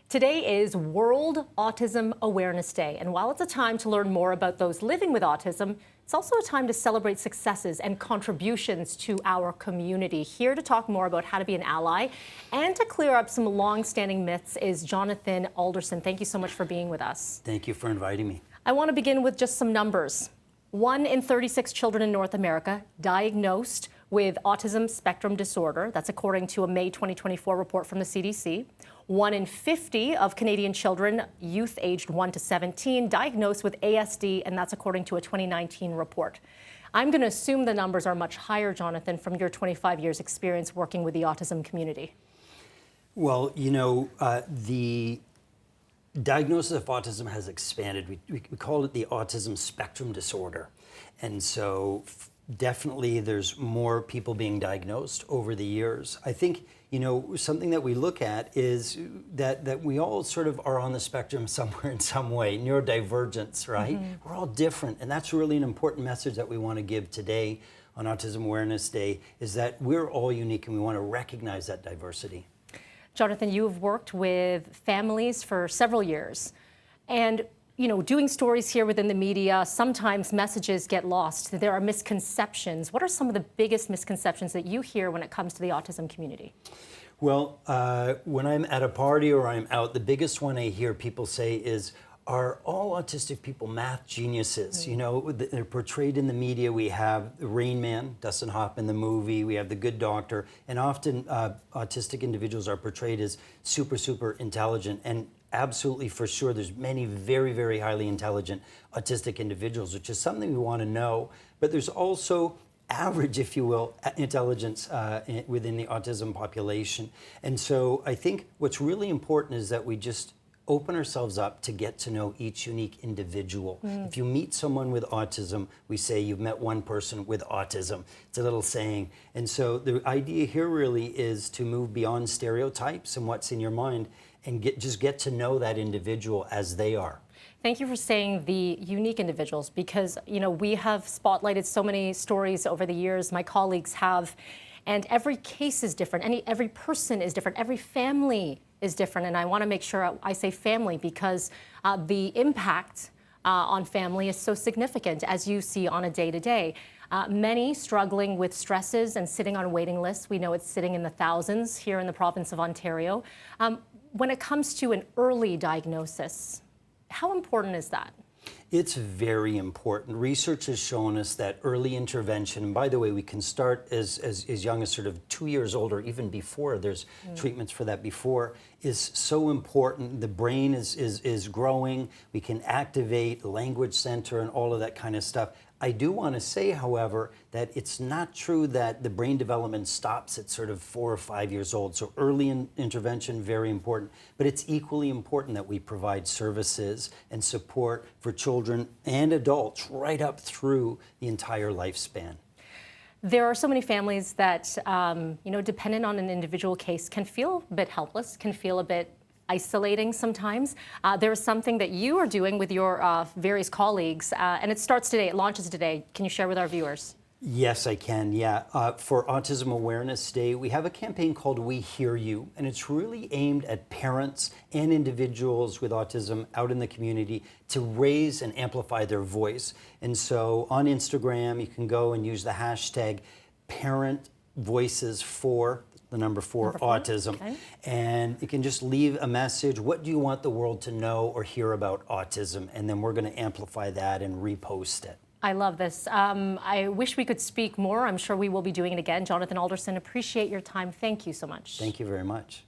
Today is World Autism Awareness Day, and while it's a time to learn more about those living with autism, it's also a time to celebrate successes and contributions to our community. Here to talk more about how to be an ally and to clear up some long-standing myths is Jonathan Alderson. Thank you so much for being with us. Thank you for inviting me. I want to begin with just some numbers. 1 in 36 children in North America diagnosed with autism spectrum disorder. That's according to a May 2024 report from the CDC. 1 in 50 of Canadian children, youth aged 1 to 17, diagnosed with ASD, and that's according to a 2019 report. I'm going to assume the numbers are much higher, Jonathan, from your 25 years experience working with the autism community. Well, you know, the diagnosis of autism has expanded. We call it the autism spectrum disorder. And so definitely there's more people being diagnosed over the years. I think, you know, something that we look at is that we all sort of are on the spectrum somewhere in some way, neurodivergence, right? Mm-hmm. We're all different, and that's really an important message that we want to give today on Autism Awareness Day, is that we're all unique and we want to recognize that diversity. Jonathan, you have worked with families for several years, and you know, doing stories here within the media, sometimes messages get lost. There are misconceptions. What are some of the biggest misconceptions that you hear when it comes to the autism community? Well, when I'm at a party or I'm out, the biggest one I hear people say is, are all autistic people math geniuses? Mm-hmm. You know, they're portrayed in the media. We have the Rain Man, Dustin Hoffman, the movie. We have the Good Doctor. And often autistic individuals are portrayed as super, super intelligent. And absolutely, for sure, there's many very, very highly intelligent autistic individuals, which is something we want to know. But there's also average, if you will, intelligence within the autism population. And so I think what's really important is that we just open ourselves up to get to know each unique individual. If you meet someone with autism, we say you've met one person with autism. It's a little saying. And so the idea here really is to move beyond stereotypes and what's in your mind and just get to know that individual as they are. Thank you for saying the unique individuals, because you know, we have spotlighted so many stories over the years, my colleagues have, and every case is different, every person is different, every family is different, and I want to make sure I say family because the impact on family is so significant, as you see on a day-to-day. Many struggling with stresses and sitting on waiting lists. We know it's sitting in the thousands here in the province of Ontario. When it comes to an early diagnosis, how important is that? It's very important. Research has shown us that early intervention, and by the way, we can start as young as sort of 2 years old or even before, there's treatments for that before, is so important. The brain is growing. We can activate the language center and all of that kind of stuff. I do want to say, however, that it's not true that the brain development stops at sort of 4 or 5 years old. So early intervention, very important. But it's equally important that we provide services and support for children and adults right up through the entire lifespan. There are so many families that, you know, dependent on an individual case, can feel a bit helpless, can feel a bit isolating sometimes. There is something that you are doing with your various colleagues, and it starts today, it launches today. Can you share with our viewers? Yes, I can, yeah. For Autism Awareness Day, we have a campaign called We Hear You, and it's really aimed at parents and individuals with autism out in the community to raise and amplify their voice. And so on Instagram, you can go and use the hashtag #ParentVoicesFor, the number 4, autism. Okay. And you can just leave a message. What do you want the world to know or hear about autism? And then we're going to amplify that and repost it. I love this. I wish we could speak more. I'm sure we will be doing it again. Jonathan Alderson, appreciate your time. Thank you so much. Thank you very much.